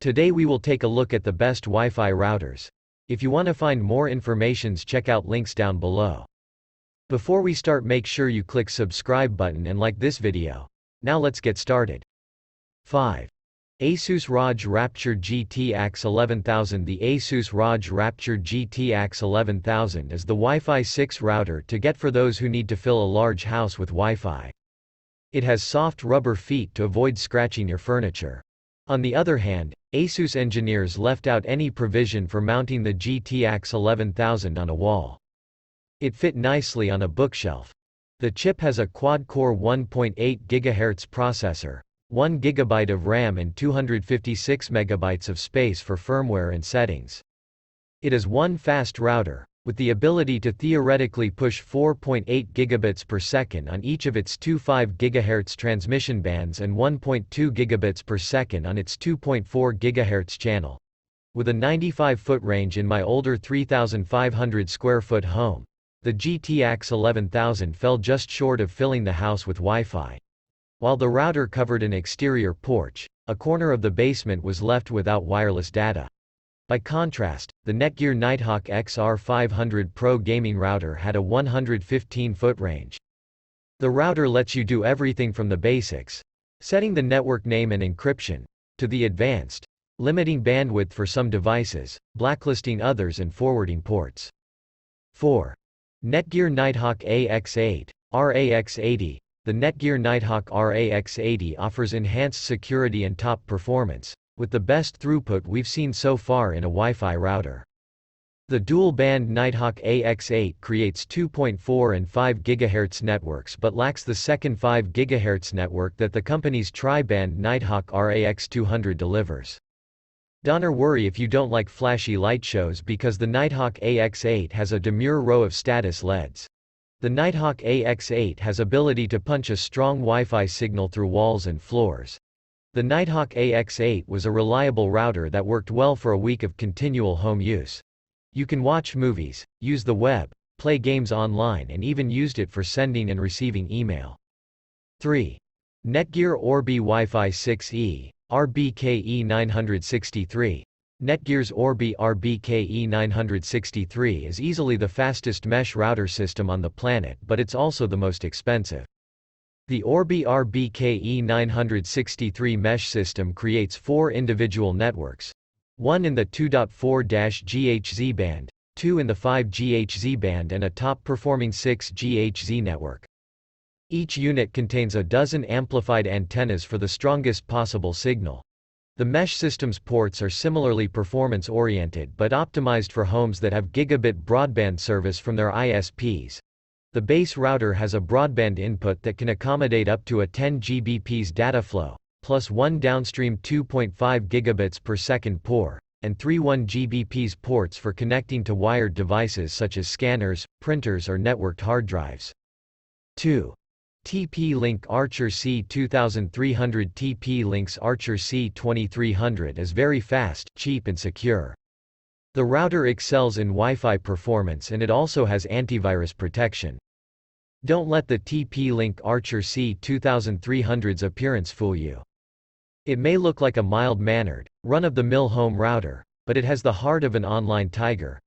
Today we will take a look at the best Wi-Fi routers. If you want to find more information, check out links down below. Before we start, make sure you click subscribe button and like this video. Now let's get started. 5. Asus ROG Rapture GT-AX11000. The Asus ROG Rapture GT-AX11000 is the Wi-Fi 6 router to get for those who need to fill a large house with Wi-Fi. It has soft rubber feet to avoid scratching your furniture. On the other hand, Asus engineers left out any provision for mounting the GT-AX11000 on a wall. It fit nicely on a bookshelf. The chip has a quad-core 1.8 GHz processor, 1 GB of RAM and 256 MB of space for firmware and settings. It is one fast router, with the ability to theoretically push 4.8 gigabits per second on each of its two 5 GHz transmission bands and 1.2 gigabits per second on its 2.4 GHz channel. With a 95-foot range in my older 3,500 square foot home, the GT-AX11000 fell just short of filling the house with Wi-Fi. While the router covered an exterior porch, a corner of the basement was left without wireless data. By contrast, the Netgear Nighthawk XR500 Pro gaming router had a 115-foot range. The router lets you do everything from the basics, setting the network name and encryption, to the advanced, limiting bandwidth for some devices, blacklisting others and forwarding ports. 4. Netgear Nighthawk AX8, RAX80. The Netgear Nighthawk RAX80 offers enhanced security and top performance, with the best throughput we've seen so far in a Wi-Fi router. The dual-band Nighthawk AX8 creates 2.4 and 5 GHz networks but lacks the second 5 GHz network that the company's tri-band Nighthawk RAX200 delivers. Don't worry if you don't like flashy light shows, because the Nighthawk AX8 has a demure row of status LEDs. The Nighthawk AX8 has ability to punch a strong Wi-Fi signal through walls and floors. The Nighthawk AX8 was a reliable router that worked well for a week of continual home use. You can watch movies, use the web, play games online, and even used it for sending and receiving email. 3. Netgear Orbi Wi-Fi 6E, RBKE963. Netgear's Orbi RBKE963 is easily the fastest mesh router system on the planet, but it's also the most expensive. The Orbi RBKE963 mesh system creates 4 individual networks. 1 in the 2.4 GHz band, 2 in the 5 GHz band and a top-performing 6 GHz network. Each unit contains a dozen amplified antennas for the strongest possible signal. The mesh system's ports are similarly performance-oriented but optimized for homes that have gigabit broadband service from their ISPs. The base router has a broadband input that can accommodate up to a 10 Gbps data flow, plus 1 downstream 2.5 gigabits per second POR, and 3 1 Gbps ports for connecting to wired devices such as scanners, printers or networked hard drives. 2. TP-Link Archer C2300. TP-Link's Archer C2300 is very fast, cheap and secure. The router excels in Wi-Fi performance and it also has antivirus protection. Don't let the TP-Link Archer C2300's appearance fool you. It may look like a mild-mannered, run-of-the-mill home router, but it has the heart of an online tiger.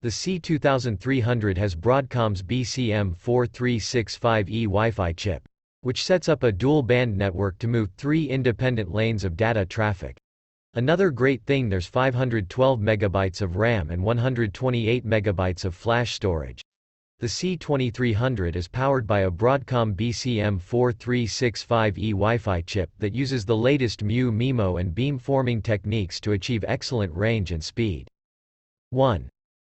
The C2300 has Broadcom's BCM4365E Wi-Fi chip, which sets up a dual-band network to move 3 independent lanes of data traffic. Another great thing, there's 512 MB of RAM and 128 MB of flash storage. The C2300 is powered by a Broadcom BCM4365E Wi-Fi chip that uses the latest MIMO and beamforming techniques to achieve excellent range and speed. 1.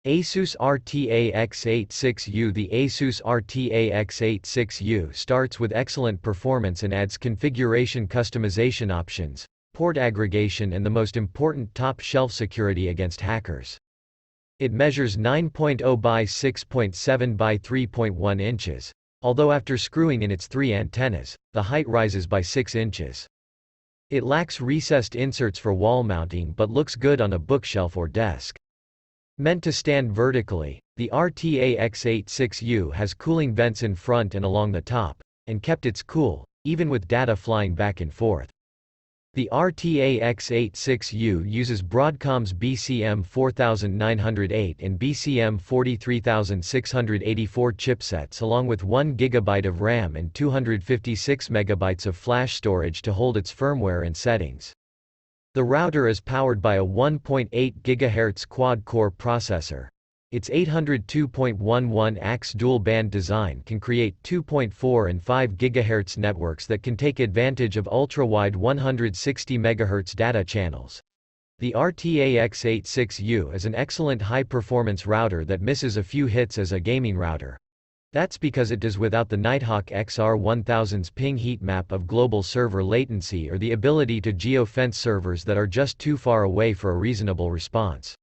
Asus RT-AX86U. The Asus RT-AX86U starts with excellent performance and adds configuration customization options, port aggregation and the most important, top-shelf security against hackers. It measures 9.0 by 6.7 by 3.1 inches. Although after screwing in its 3 antennas, the height rises by 6 inches. It lacks recessed inserts for wall mounting but looks good on a bookshelf or desk. Meant to stand vertically, the RT-AX86U has cooling vents in front and along the top, and kept its cool, even with data flying back and forth. The RT-AX86U uses Broadcom's BCM4908 and BCM43684 chipsets along with 1 GB of RAM and 256 MB of flash storage to hold its firmware and settings. The router is powered by a 1.8 GHz quad-core processor. Its 802.11ax dual-band design can create 2.4 and 5 GHz networks that can take advantage of ultra-wide 160 MHz data channels. The RT-AX86U is an excellent high-performance router that misses a few hits as a gaming router. That's because it does without the Nighthawk XR1000's ping heat map of global server latency or the ability to geo-fence servers that are just too far away for a reasonable response.